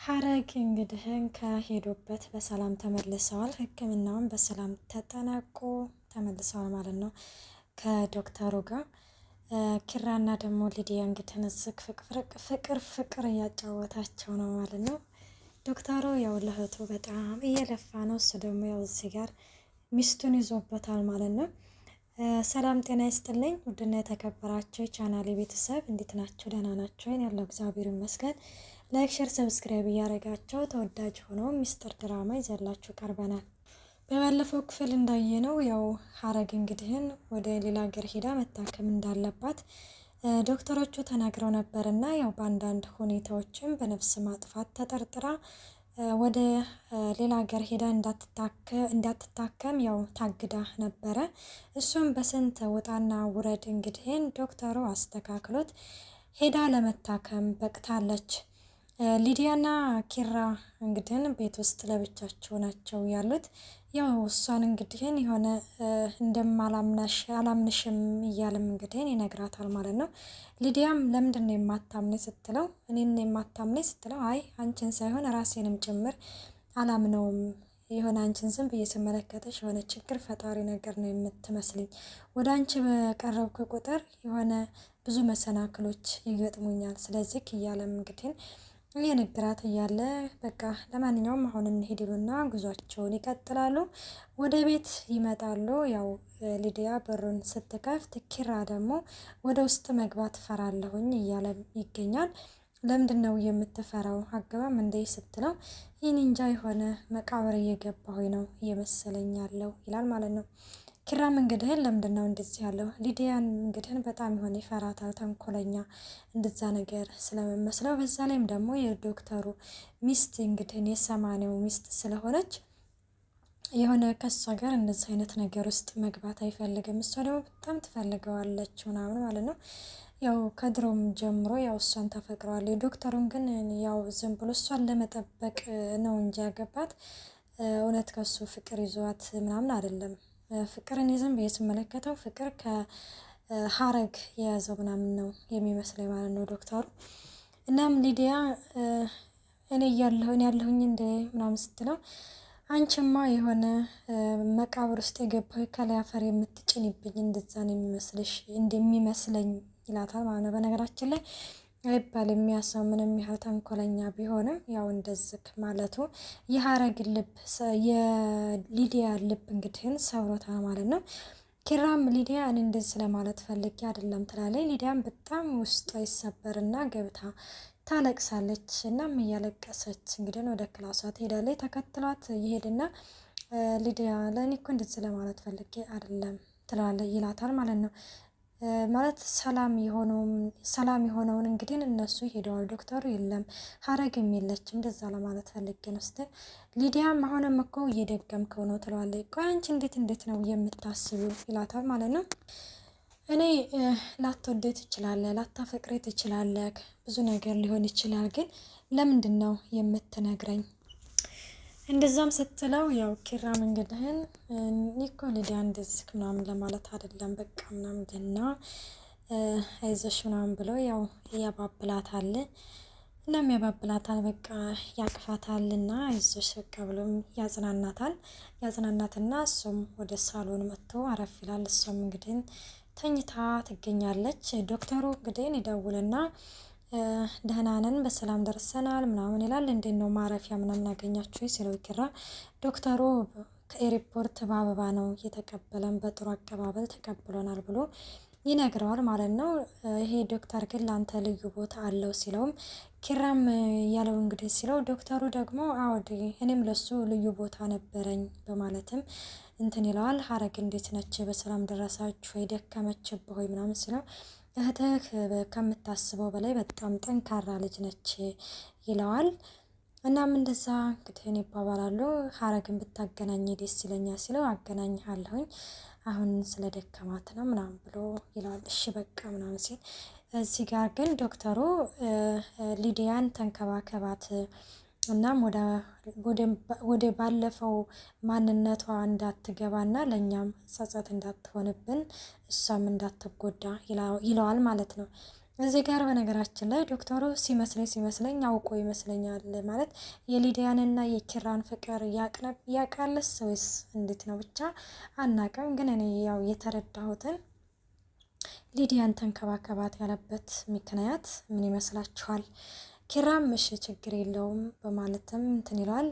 ሐረግ እንግዲህ ከሄዱበት በሰላም ተመልሰዋል። ሕክምናውን በሰላም ተጠናቆ ተመልሰዋል ማለት ነው ከዶክተሩ ጋር። ኪራና ደግሞ ሊዲያ እንግዲህ ንዝክ ፍቅር እያጫወታቸው ነው ማለት ነው። ዶክተሩ ያው ለእህቱ በጣም እየለፋ ነው። እሱ ደግሞ ያው እዚህ ጋር ሚስቱን ይዞበታል ማለት ነው። ሰላም ጤና ይስጥልኝ ውድና የተከበራችሁ የቻናሌ ቤተሰብ እንዴት ናችሁ? ደህና ናችሁ? ያለው እግዚአብሔር ይመስገን። ላይክ ሼር ሰብስክራይብ እያደረጋችሁ ተወዳጅ ሆኖ ሚስጥር ድራማ ይዘላችሁ ቀርበናል። በባለፈው ክፍል እንዳየነው ያው ሐረግ እንግዲህን ወደ ሌላ ሀገር ሄዳ መታከም እንዳለባት ዶክተሮቹ ተናግረው ነበርና ያው በአንዳንድ ሁኔታዎችም በነፍስ ማጥፋት ተጠርጥራ ወደ ሌላ ሀገር ሄዳ እንዳትታከም ያው ታግዳ ነበረ። እሱም በስንት ወጣና ውረድ እንግዲህን ዶክተሩ አስተካክሎት ሄዳ ለመታከም በቅታለች። ሊዲያና ኪራ እንግዲህን ቤት ውስጥ ለብቻቸው ናቸው ያሉት። ያው እሷን እንግዲህን የሆነ አላምንሽም እያለም እንግዲህን ይነግራታል ማለት ነው። ሊዲያም ለምንድን ነው የማታምነኝ ስትለው እኔን የማታምነኝ ስትለው አይ አንቺን ሳይሆን ራሴንም ጭምር አላምነውም፣ የሆነ አንቺን ዝም ብዬ ስመለከተሽ የሆነ ችግር ፈጣሪ ነገር ነው የምትመስልኝ፣ ወደ አንቺ በቀረብኩ ቁጥር የሆነ ብዙ መሰናክሎች ይገጥሙኛል፣ ስለዚህ እያለም እንግዲህን እየነገራት እያለ በቃ ለማንኛውም አሁን እንሄድ ይሉና ጉዟቸውን ይቀጥላሉ። ወደ ቤት ይመጣሉ። ያው ሊዲያ በሩን ስትከፍት ኪራ ደግሞ ወደ ውስጥ መግባት ፈራለሁኝ እያለ ይገኛል። ለምንድን ነው የምትፈራው? አገባም እንዴ ስትለው ይህን እንጃ የሆነ መቃብር እየገባሁኝ ነው እየመሰለኝ ያለው ይላል ማለት ነው። ኪራም እንግዲህን ለምንድን ነው እንደዚህ ያለው? ሊዲያን እንግዲህን በጣም የሆነ ይፈራታል፣ ተንኮለኛ እንደዛ ነገር ስለመመስለው። በዛ ላይም ደግሞ የዶክተሩ ሚስት እንግዲህን የሰማኔው ሚስት ስለሆነች የሆነ ከሷ ጋር እንደዚህ አይነት ነገር ውስጥ መግባት አይፈልግም። እሷ ደግሞ በጣም ትፈልገዋለች ምናምን ማለት ነው። ያው ከድሮም ጀምሮ ያው እሷን ተፈቅረዋል። ዶክተሩን ግን ያው ዝም ብሎ እሷን ለመጠበቅ ነው እንጂ ያገባት እውነት ከሱ ፍቅር ይዟት ምናምን አይደለም። ፍቅርን ይዘን ስመለከተው ፍቅር ከሐረግ የያዘው ምናምን ነው የሚመስለኝ ማለት ነው ዶክተሩ። እናም ሊዲያ እኔ ያለሁኝ እንደ ምናምን ስትለው አንቺማ የሆነ መቃብር ውስጥ የገባሁ ከላይ አፈር የምትጭንብኝ እንደዛ ነው እንደሚመስለኝ ይላታል ማለት ነው። በነገራችን ላይ አይባል የሚያሰው ምንም ያህል ተንኮለኛ ቢሆንም ያው እንደዝክ ማለቱ የሐረግ ልብ የሊዲያ ልብ እንግዲህን ሰብሮታል ማለት ነው። ኪራም ሊዲያ እኔ እንደዚህ ስለማለት ፈልጌ አይደለም ትላለች። ሊዲያም በጣም ውስጧ ይሰበርና ገብታ ታለቅሳለች። እናም እያለቀሰች እንግዲህ ወደ ክላሷ ትሄዳለች። ተከትሏት ይሄድና ሊዲያ ለእኔ እኮ እንደዚህ ስለማለት ፈልጌ አይደለም ትላለች ይላታል ማለት ነው። ማለት ሰላም የሆነውን እንግዲህ እነሱ ሄደዋል። ዶክተሩ የለም፣ ሐረግም የለችም። እንደዛ ለማለት ፈልጌ ነው ስትል ሊዲያም አሁንም እኮ እየደገምከው ነው ትለዋለች። ቆይ አንቺ እንዴት ነው የምታስቢው ይላታል ማለት ነው። እኔ ላትወደኝ ትችላለህ፣ ላታፈቅሬ ትችላለህ፣ ብዙ ነገር ሊሆን ይችላል፣ ግን ለምንድን ነው የምትነግረኝ? እንደዛም ስትለው ያው ኪራም እንግዲህን ኒኮ ሊዲያ እንደዚህ ምናምን ለማለት አይደለም በቃ ምናምን እና አይዞሽ ምናምን ብሎ ያው ያባብላታል። እናም ያባብላታል በቃ ያቅፋታል እና አይዞሽ በቃ ብሎም ያጽናናትና እሱም ወደ ሳሎን መጥቶ አረፍ ይላል። እሷም እንግዲህን ተኝታ ትገኛለች። ዶክተሩ እንግዲህን ይደውልና ደህና ነን በሰላም ደርሰናል ምናምን ይላል። እንዴት ነው ማረፊያ ምናምን ያገኛችሁ ሲለው ኪራ ዶክተሩ ከኤርፖርት በአበባ ነው የተቀበለን፣ በጥሩ አቀባበል ተቀብሎናል ብሎ ይነግረዋል ማለት ነው። ይሄ ዶክተር ግን ለአንተ ልዩ ቦታ አለው ሲለውም ኪራም ያለው እንግዲህ ሲለው ዶክተሩ ደግሞ አውዲ እኔም ለሱ ልዩ ቦታ ነበረኝ በማለትም እንትን ይለዋል። ሐረግ እንዴት ነች? በሰላም ደረሳችሁ ወይ? ደከመችብህ ወይ ምናምን ሲለው እህትህ ከምታስበው በላይ በጣም ጠንካራ ልጅ ነች ይለዋል። እናም እንደዛ እንግዲህ ይባባላሉ። ሐረግን ብታገናኝ ደስ ይለኛል ሲለው አገናኝሃለሁኝ አሁን ስለ ደከማት ነው ምናምን ብሎ ይለዋል። እሺ በቃ ምናምን ሲል እዚህ ጋር ግን ዶክተሩ ሊዲያን ተንከባከባት፣ እናም ወደ ባለፈው ማንነቷ እንዳትገባና ለእኛም ጸጸት እንዳትሆንብን እሷም እንዳትጎዳ ይለዋል ማለት ነው። እዚህ ጋር በነገራችን ላይ ዶክተሩ ሲመስለኝ አውቆ ይመስለኛል ማለት የሊዲያንና የኪራን ፍቅር ያቃለስ ወይስ እንዴት ነው ብቻ አናቅም። ግን እኔ ያው የተረዳሁትን ሊዲያን ተንከባከባት ያለበት ምክንያት ምን ይመስላችኋል? ኪራም እሺ ችግር የለውም በማለትም እንትን ይለዋል።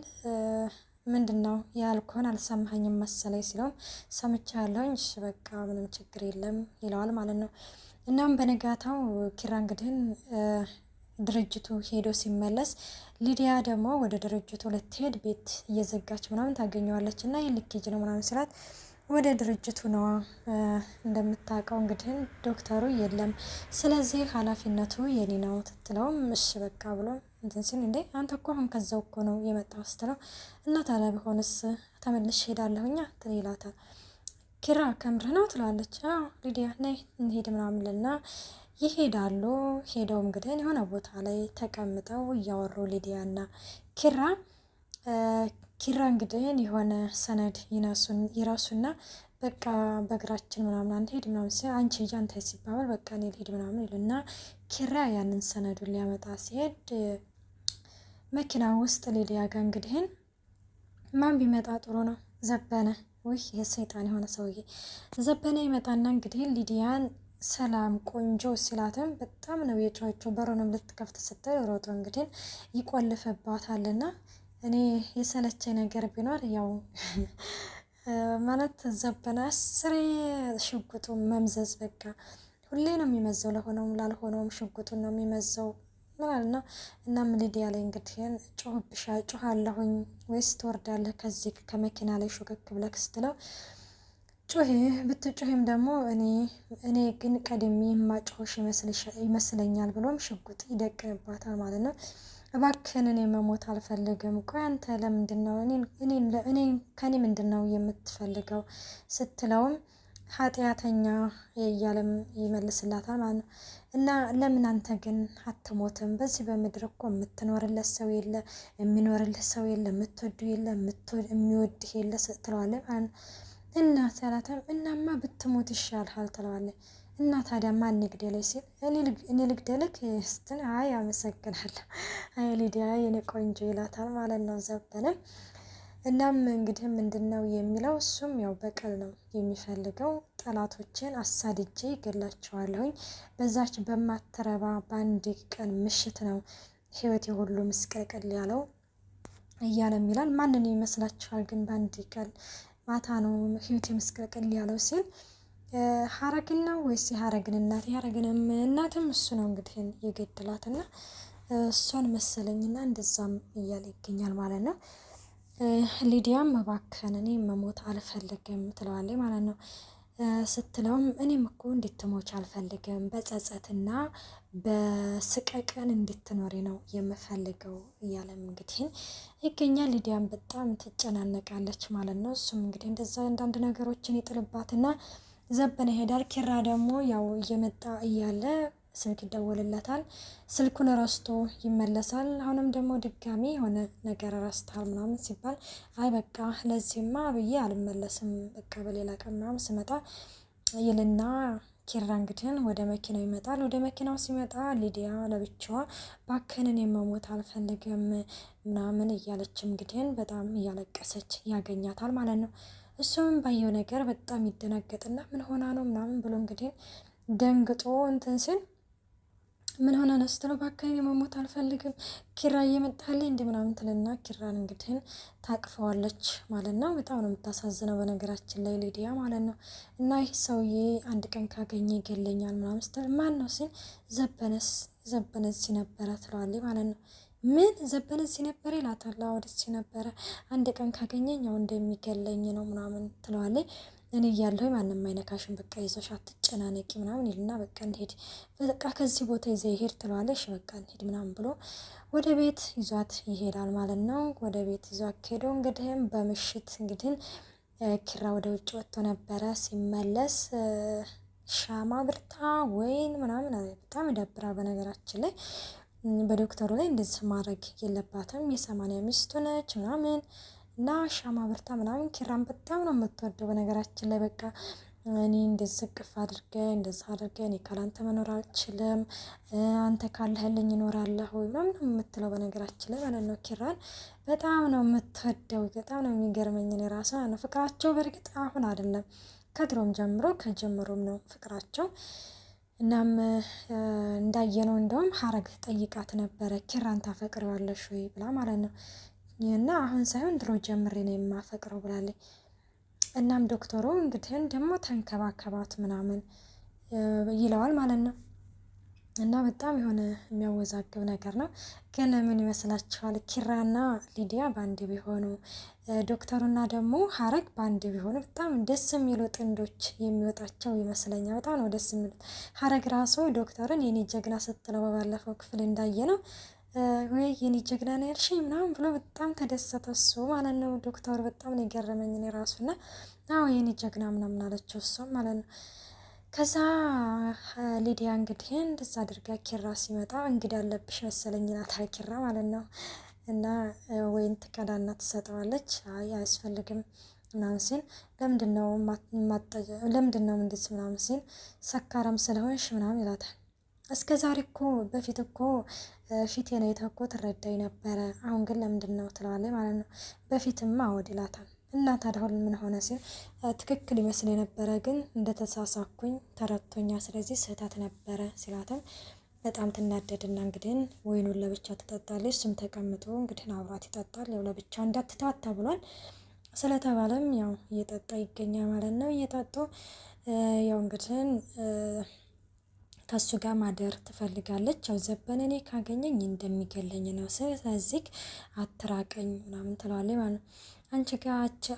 ምንድን ነው ያልኩህን አልሰማኸኝም መሰለኝ ሲለውም ሰምቻለሁኝ፣ እሺ በቃ ምንም ችግር የለም ይለዋል ማለት ነው። እናም በነጋታው ኪራ እንግዲህ ድርጅቱ ሄዶ ሲመለስ ሊዲያ ደግሞ ወደ ድርጅቱ ልትሄድ ቤት እየዘጋች ምናምን ታገኘዋለች እና ይህ ልክ ሂጂ ነው ምናምን ሲላት ወደ ድርጅቱ ነዋ እንደምታውቀው እንግዲህ ዶክተሩ የለም፣ ስለዚህ ኃላፊነቱ የኔ ነው ትትለውም እሺ በቃ ብሎ እንትን ሲል እንዴ አንተ እኮ አሁን ከዛው እኮ ነው የመጣው ስትለው እና ታዲያ ቢሆንስ ተመልሼ ሄዳለሁኛ ይላታል። ኪራ ከምርህ ነው ትላለች። አዎ ሊዲያ ነይ እንሄድ ምናምን ልና ይሄዳሉ። ሄደው እንግዲህ የሆነ ቦታ ላይ ተቀምጠው እያወሩ ሊዲያና ኪራ እንግዲህ የሆነ ሰነድ ይረሱና በቃ በእግራችን ምናምን አንሄድ ምናምን ሲል አንቺ ሂጂ አንተ ሲባባል በቃ እኔ ልሄድ ምናምን ይልና ኪራ ያንን ሰነዱን ሊያመጣ ሲሄድ መኪና ውስጥ ሊዲያ ጋር እንግዲህ ማን ቢመጣ ጥሩ ነው? ዘበነ። ውይ የሰይጣን የሆነ ሰውዬ ዘበነ ይመጣና እንግዲህ ሊዲያን ሰላም ቆንጆ ሲላትም በጣም ነው የጮኸችው። በሩንም ልትከፍት ስትል ሮጦ እንግዲህ ይቆልፍባታልና እኔ የሰለቸ ነገር ቢኖር ያው ማለት ዘበነ አስሬ ሽጉጡን መምዘዝ በቃ ሁሌ ነው የሚመዘው፣ ለሆነውም ላልሆነውም ሽጉጡን ነው የሚመዘው ማለት ነው። እናም ሊዲያ ላይ እንግዲህ ጮሃለሁኝ ወይስ ትወርዳለህ ከዚህ ከመኪና ላይ ሹክክ ብለክ ስትለው ጮሄ ብትጮሄም ደግሞ እኔ ግን ቀድሜ የማጮሽ ይመስለኛል ብሎም ሽጉጥ ይደቅንባታል ማለት ነው። እባክህን እኔ መሞት አልፈልግም። ቆይ አንተ ለምንድን ነው ከኔ ምንድን ነው የምትፈልገው ስትለውም ኃጢአተኛ እያለም ይመልስላታል ማለት ነው። እና ለምን አንተ ግን አትሞትም? በዚህ በምድር እኮ የምትኖርለት ሰው የለ፣ የሚኖርለት ሰው የለ፣ የምትወዱ የለ፣ የሚወድህ የለ ስትለዋለች ማለት ነው። እና ሰላተም እናማ ብትሞት ይሻልሃል ትለዋለች። እና ታዲያ ማን ይግደለኝ ሲል እኔ ልግደልክ ስትል አይ አመሰግናለሁ፣ አይ ሊዲያ የኔ ቆንጆ ይላታል ማለት ነው ዘበነም። እናም እንግዲህ ምንድን ነው የሚለው እሱም ያው በቀል ነው የሚፈልገው። ጠላቶችን አሳድጄ ይገላቸዋለሁኝ በዛች በማትረባ በአንድ ቀን ምሽት ነው ህይወቴ ሁሉ ምስቅልቅል ያለው እያለም ይላል። ማንን ይመስላችኋል ግን በአንድ ቀን ማታ ነው ህይወቴ ምስቅልቅል ያለው ሲል ሀረግን ነው ወይስ የሀረግን እናት? የሀረግንም እናትም እሱ ነው እንግዲህ የገደላትና እሷን መሰለኝና እንደዛም እያለ ይገኛል ማለት ነው። ሊዲያም እባክህን እኔ መሞት አልፈልግም ትለዋለች ማለት ነው። ስትለውም እኔም እኮ እንድትሞች አልፈልግም፣ በጸጸትና በስቀቀን እንድትኖሪ ነው የምፈልገው እያለም እንግዲህ ይገኛል። ሊዲያም በጣም ትጨናነቃለች ማለት ነው። እሱም እንግዲህ እንደዛ አንዳንድ ነገሮችን ይጥልባትና ዘበነ ይሄዳል። ኪራ ደግሞ ያው እየመጣ እያለ ስልክ ይደወልለታል። ስልኩን ረስቶ ይመለሳል። አሁንም ደግሞ ድጋሚ የሆነ ነገር ረስታል ምናምን ሲባል አይ በቃ ለዚህማ ብዬ አልመለስም፣ በቃ በሌላ ቀን ምናምን ስመጣ ይልና ኪራ እንግዲህ ወደ መኪናው ይመጣል። ወደ መኪናው ሲመጣ ሊዲያ ለብቻዋ ባከንን የመሞት አልፈልግም ምናምን እያለች እንግዲህ በጣም እያለቀሰች ያገኛታል ማለት ነው። እሱም ባየው ነገር በጣም ይደናገጥና ምን ሆና ነው ምናምን ብሎ እንግዲህ ደንግጦ እንትን ሲል ምን ሆነ ነው ስትለው ባከኔ መሞት አልፈልግም ኪራ እየመጣልኝ እንደ ምናምን ትልና ኪራን እንግዲህ ታቅፈዋለች ማለት ነው። በጣም ነው የምታሳዝነው በነገራችን ላይ ሊዲያ ማለት ነው። እና ይህ ሰውዬ አንድ ቀን ካገኘ ይገለኛል ምናምን ስትል ማን ነው ሲል ዘበነስ ነበረ ትለዋለች ማለት ነው። ምን ዘበነስ ነበረ ይላታል። ወደስ ነበረ አንድ ቀን ካገኘኝ ያው እንደሚገለኝ ነው ምናምን ትለዋለች። እኔ እያለሁ ማንም አይነካሽም በቃ ይዞሽ አትጨናነቂ ምናምን ይልና በቃ እንሄድ በቃ ከዚህ ቦታ ይዘ ይሄድ ትለዋለሽ። በቃ እንሄድ ምናምን ብሎ ወደ ቤት ይዟት ይሄዳል ማለት ነው። ወደ ቤት ይዟት ሄደው እንግዲህም በምሽት እንግዲህ ኪራ ወደ ውጭ ወጥቶ ነበረ። ሲመለስ ሻማ ብርታ ወይን ምናምን በጣም ይደብራል በነገራችን ላይ በዶክተሩ ላይ እንደዚህ ማድረግ የለባትም የ80 ሚስቱ ነች ምናምን እና ሻማ ብርታ ምናምን ኪራን በጣም ነው የምትወደው በነገራችን ላይ በቃ እኔ እንደዚህ እቅፍ አድርገኝ እንደዚህ አድርገኝ እኔ ካላንተ መኖር አልችልም፣ አንተ ካለህልኝ እኖራለሁ ምናምን የምትለው በነገራችን ላይ ማለት ነው። ኪራን በጣም ነው የምትወደው። በጣም ነው የሚገርመኝ እኔ ራሷ ነው ፍቅራቸው። በእርግጥ አሁን አይደለም ከድሮም ጀምሮ ከጀመሩም ነው ፍቅራቸው። እናም እንዳየነው እንደውም ሀረግ ጠይቃት ነበረ ኪራን ታፈቅረዋለሽ ወይ ብላ ማለት ነው። እና አሁን ሳይሆን ድሮ ጀምሬ ነው የማፈቅረው ብላለች። እናም ዶክተሩ እንግዲህ ደግሞ ተንከባከባት ምናምን ይለዋል ማለት ነው። እና በጣም የሆነ የሚያወዛግብ ነገር ነው። ግን ምን ይመስላችኋል? ኪራና ሊዲያ በአንድ ቢሆኑ፣ ዶክተሩና ደግሞ ሀረግ በአንድ ቢሆኑ በጣም ደስ የሚሉ ጥንዶች የሚወጣቸው ይመስለኛል። በጣም ነው ደስ የሚሉት። ሀረግ ራሱ ዶክተርን የኔ ጀግና ስትለው በባለፈው ክፍል እንዳየ ነው ወይ የኔ ጀግና ነው ያልሽኝ ምናምን ብሎ በጣም ተደሰተ እሱ ማለት ነው። ዶክተሩ በጣም ነው የገረመኝ እኔ ራሱና አዎ የኔ ጀግና ምናምን አለችው እሷ ማለት ነው። ከዛ ሊዲያ እንግዲህ እንደዛ አድርጋ ኪራ ሲመጣ እንግዳ አለብሽ መሰለኝ ይላታል ኪራ ማለት ነው። እና ወይን ትቀዳና ትሰጠዋለች። አይ አያስፈልግም ምናምን ሲል ለምንድነው ምንድስ ምናምን ሲል ሰካራም ስለሆንሽ ምናምን ይላታል። እስከ ዛሬ እኮ በፊት እኮ ፊቴን አይተህ እኮ ትረዳኝ ነበረ፣ አሁን ግን ለምንድን ነው ትለዋለች ማለት ነው። በፊትማ አወድ ይላታል። እና ታዲያ አሁን ምን ሆነ ሲል ትክክል ይመስል የነበረ ግን እንደተሳሳኩኝ ተረድቶኛ፣ ስለዚህ ስህተት ነበረ ሲላትም በጣም ትናደድና እንግዲህ ወይኑን ለብቻ ትጠጣለች። እሱም ተቀምጦ እንግዲህ አብሯት ይጠጣል። ያው ለብቻ እንዳትታታ ብሏል ስለተባለም ያው እየጠጣ ይገኛል ማለት ነው። እየጠጡ ያው እንግዲህ ከሱ ጋር ማደር ትፈልጋለች። ያው ዘበነ እኔ ካገኘኝ እንደሚገለኝ ነው፣ ስለዚህ አትራቀኝ ምናምን ትለዋለች ማለት ነው።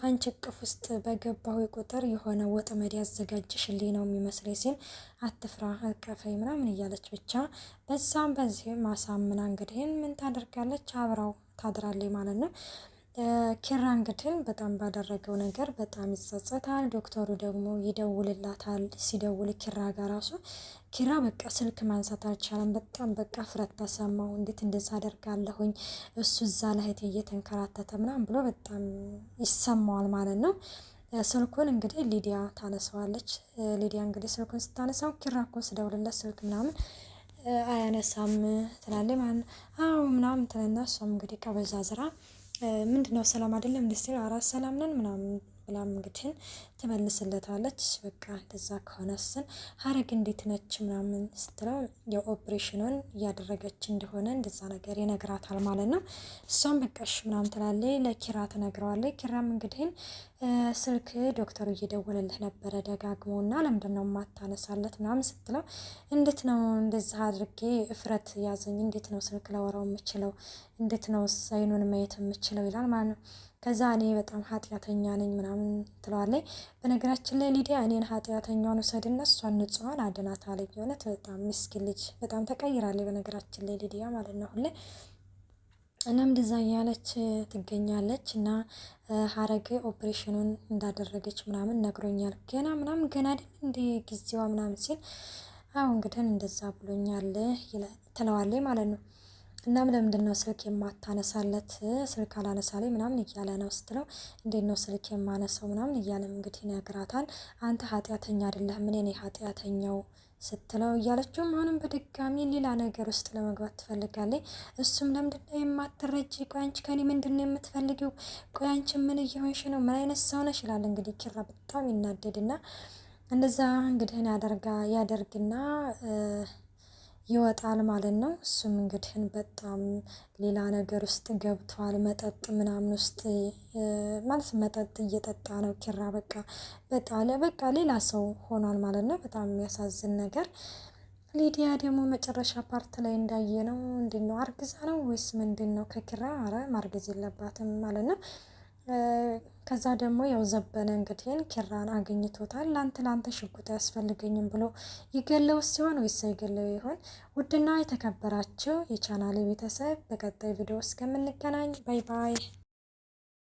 አንቺ እቅፍ ውስጥ በገባሁ ቁጥር የሆነ ወጥመድ ያዘጋጅሽልኝ ነው የሚመስለኝ ሲል አትፍራ አቀፈኝ ምናምን እያለች ብቻ በዛም በዚህም ማሳምና እንግዲህ ምን ታደርጋለች አብራው ታድራለች ማለት ነው። ኪራ እንግዲህ በጣም ባደረገው ነገር በጣም ይጸጸታል። ዶክተሩ ደግሞ ይደውልላታል። ሲደውል ኪራ ጋር ራሱ ኪራ በቃ ስልክ ማንሳት አልቻለም። በጣም በቃ ፍረት ተሰማው። እንዴት እንደዛ አደርጋለሁኝ እሱ እዛ ላይ እየተንከራተተ ምናምን ብሎ በጣም ይሰማዋል ማለት ነው። ስልኩን እንግዲህ ሊዲያ ታነሳዋለች። ሊዲያ እንግዲህ ስልኩን ስታነሳው ኪራ እኮ ስደውልለት ስልክ ምናምን አያነሳም ትላለች ማለት ነው። አዎ ምናምን ትልና እሷም እንግዲህ ቀበዛዝራ ምንድነው ሰላም አይደለም ደስ ይላል አራት ሰላም ነን ምናምን ብላም እንግዲህ ትመልስለታለች። በቃ እንደዛ ከሆነስን ሀረግ እንዴት ነች ምናምን ስትለው የኦፕሬሽኑን እያደረገች እንደሆነ እንደዛ ነገር ይነግራታል ማለት ነው። እሷም በቃሽ ምናምን ትላለች፣ ለኪራ ትነግረዋለች። ኪራም እንግዲህ ስልክ ዶክተሩ እየደወለልህ ነበረ ደጋግሞ እና ለምንድነው የማታነሳለት ምናምን ስትለው እንዴት ነው እንደዛ አድርጌ እፍረት ያዘኝ፣ እንዴት ነው ስልክ ላወራው የምችለው፣ እንዴት ነው አይኑን ማየት የምችለው ይላል ማለት ነው። ከዛ እኔ በጣም ኃጢአተኛ ነኝ ምናምን ትለዋለች። በነገራችን ላይ ሊዲያ እኔን ኃጢአተኛውን ውሰድና እሷን ንጹሐን አድናት አለኝ። የእውነት በጣም ምስኪን ልጅ በጣም ተቀይራለች በነገራችን ላይ ሊዲያ ማለት ነው ሁሌ። እናም እንደዛ እያለች ትገኛለች እና ሀረግ ኦፕሬሽኑን እንዳደረገች ምናምን ነግሮኛል። ገና ምናምን ገና አይደል እንደ ጊዜዋ ምናምን ሲል አሁ እንግዲህ እንደዛ ብሎኛል ትለዋለች ማለት ነው። እናም ለምንድን ነው ስልክ የማታነሳለት ስልክ አላነሳለኝ ምናምን እያለ ነው ስትለው እንዴት ነው ስልክ የማነሳው ምናምን እያለም እንግዲህ ይነግራታል። አንተ ኃጢአተኛ አይደለህም እኔ ነኝ ኃጢአተኛው ስትለው እያለችውም አሁንም በድጋሚ ሌላ ነገር ውስጥ ለመግባት ትፈልጋለች። እሱም ለምንድን ነው የማትረጂ? ቆይ አንቺ ከኔ ምንድን ነው የምትፈልጊው? ቆይ አንቺ ምን እየሆንሽ ነው? ምን አይነት ሰው ነሽ? ይላል እንግዲህ ኪራ በጣም ይናደድና እንደዛ እንግዲህ ያደርግና ይወጣል ማለት ነው። እሱም እንግዲህ በጣም ሌላ ነገር ውስጥ ገብቷል። መጠጥ ምናምን ውስጥ ማለት መጠጥ እየጠጣ ነው ኪራ። በቃ ሌላ ሰው ሆኗል ማለት ነው። በጣም የሚያሳዝን ነገር። ሊዲያ ደግሞ መጨረሻ ፓርት ላይ እንዳየ ነው እንዴት ነው አርግዛ ነው ወይስ ምንድን ነው ከኪራ? አረ ማርገዝ የለባትም ማለት ነው። ከዛ ደግሞ ያው ዘበነ እንግዲህ ኪራን አግኝቶታል። ላንተ ሽጉጥ አያስፈልገኝም ብሎ ይገለው ሲሆን ወይስ ይገለው ይሆን? ውድና የተከበራችሁ የቻናሌ ቤተሰብ በቀጣይ ቪዲዮ እስከምንገናኝ ባይ ባይ።